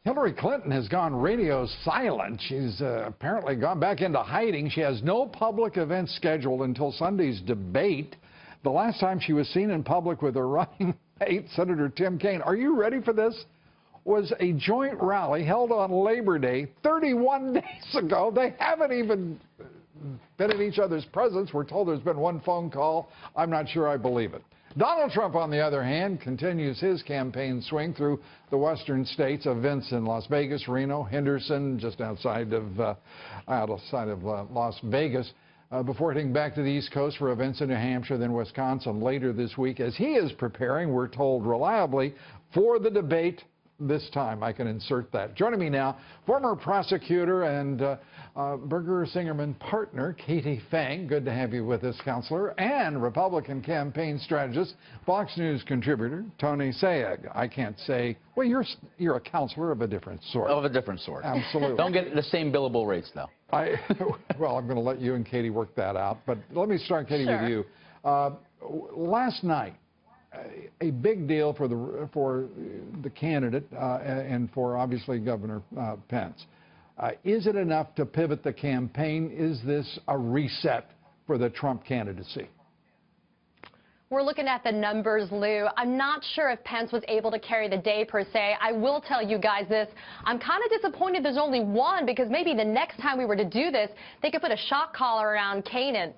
Hillary Clinton has gone radio silent. She's apparently gone back into hiding. She has no public events scheduled until Sunday's debate. The last time she was seen in public with her running mate, Senator Tim Kaine, are you ready for this? Was a joint rally held on Labor Day 31 days ago. They haven't even been in each other's presence. We're told there's been one phone call. I'm not sure I believe it. Donald Trump, on the other hand, continues his campaign swing through the western states. Events in Las Vegas, Reno, Henderson, just outside of Las Vegas, before heading back to the East Coast for events in New Hampshire, then Wisconsin later this week, as he is preparing, we're told reliably, for the debate this time. I can insert that. Joining me now, former prosecutor and Berger-Singerman partner, Katie Phang. Good to have you with us, Counselor. And Republican campaign strategist, Fox News contributor, Tony Sayegh. I can't say, well, you're a counselor of a different sort. Of a different sort. Absolutely. Don't get the same billable rates, though. Well, I'm going to let you and Katie work that out. But let me start, Katie, Sure. with you. Last night, a big deal for the candidate and for obviously Governor Pence. Is it enough to pivot the campaign? Is this a reset for the Trump candidacy? We're looking at the numbers, Lou. I'm not sure if Pence was able to carry the day, per se. I will tell you guys this. I'm kind of disappointed there's only one, because maybe the next time we were to do this, they could put a shock collar around Kaine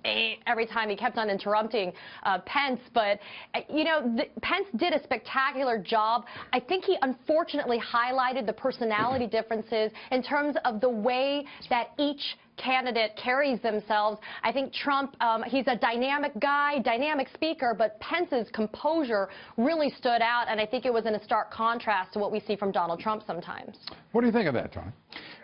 every time he kept on interrupting Pence. But, you know, Pence did a spectacular job. I think he unfortunately highlighted the personality differences in terms of the way that each candidate carries themselves. I think Trump, he's a dynamic guy, dynamic speaker, but Pence's composure really stood out, and I think it was in a stark contrast to what we see from Donald Trump sometimes. What do you think of that, Tony?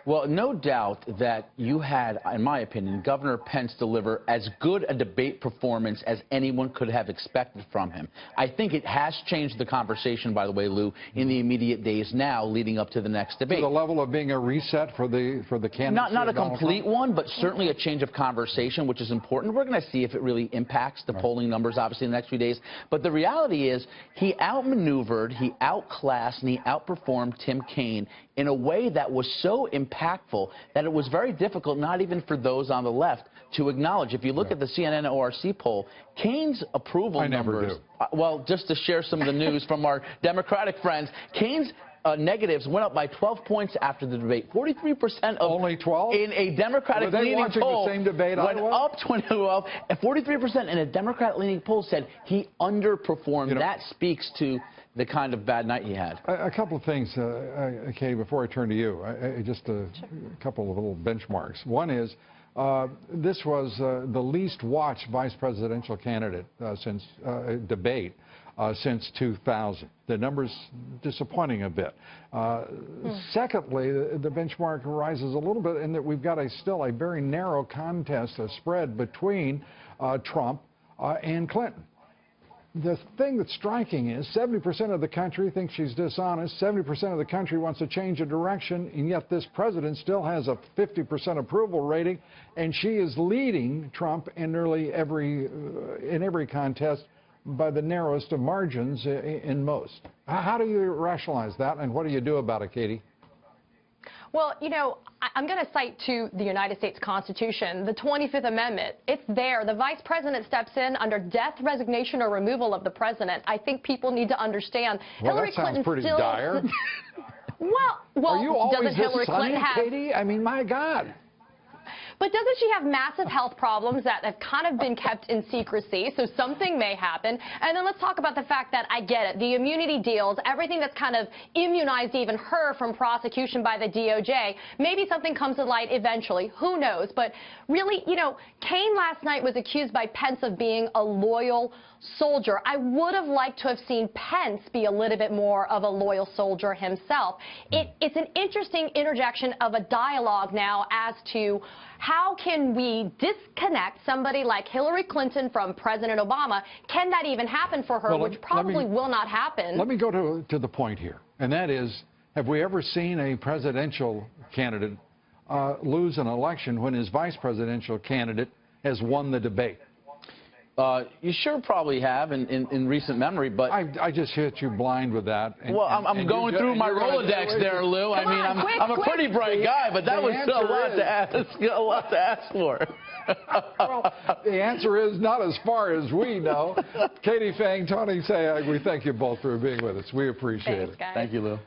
Well, no doubt that you had, in my opinion, Governor Pence deliver as good a debate performance as anyone could have expected from him. I think it has changed the conversation, by the way, Lou, in the immediate days now leading up to the next debate. To the level of being a reset for the candidate? Not a complete one, but certainly a change of conversation, which is important. We're going to see if it really impacts the polling numbers, obviously, in the next few days. But the reality is he outmaneuvered, he outclassed, and he outperformed Tim Kaine in a way that was so impactful that it was very difficult, not even for those on the left, to acknowledge. If you look at the CNN ORC poll, Kaine's approval numbers, well, just to share some of the news from our Democratic friends, Kaine's negatives went up by 12 points after the debate. 43% of only 12 in a Democratic-leaning poll the same debate went up 12, and 43% in a Democrat-leaning poll said he underperformed. You know, that speaks to the kind of bad night he had. A couple of things, Katie, before I turn to you. Just a couple of little benchmarks. One is this was the least watched vice presidential candidate since debate since 2000. The number's disappointing a bit. Secondly, the benchmark rises a little bit in that we've got still a very narrow contest, a spread between Trump and Clinton. The thing that's striking is 70% of the country thinks she's dishonest, 70% of the country wants to change a direction, and yet this president still has a 50% approval rating, and she is leading Trump in nearly every contest by the narrowest of margins in most. How do you rationalize that, and what do you do about it, Katie? Well, you know, I'm going to cite to the United States Constitution, the 25th Amendment. It's there. The vice president steps in under death, resignation, or removal of the president. I think people need to understand. Well, Hillary that sounds Clinton pretty still dire. well, are you always doesn't Hillary this sunny, Clinton have? Katie? I mean, my God. But doesn't she have massive health problems that have kind of been kept in secrecy? So something may happen. And then let's talk about the fact that, I get it, the immunity deals, everything that's kind of immunized even her from prosecution by the DOJ. Maybe something comes to light eventually. Who knows? But really, you know, Kaine last night was accused by Pence of being a loyal soldier. I would have liked to have seen Pence be a little bit more of a loyal soldier himself. It's an interesting interjection of a dialogue now as to how can we disconnect somebody like Hillary Clinton from President Obama? Can that even happen for her, which probably will not happen? Let me go to the point here, and that is, have we ever seen a presidential candidate lose an election when his vice presidential candidate has won the debate? You sure probably have in recent memory, but I just hit you blind with that. Well, I'm going through my Rolodex there, Lou. I mean, I'm a pretty bright guy, but that was a lot to ask for. Well, the answer is not as far as we know. Katie Phang, Tony Sayegh, we thank you both for being with us. We appreciate it. Guys. Thank you, Lou.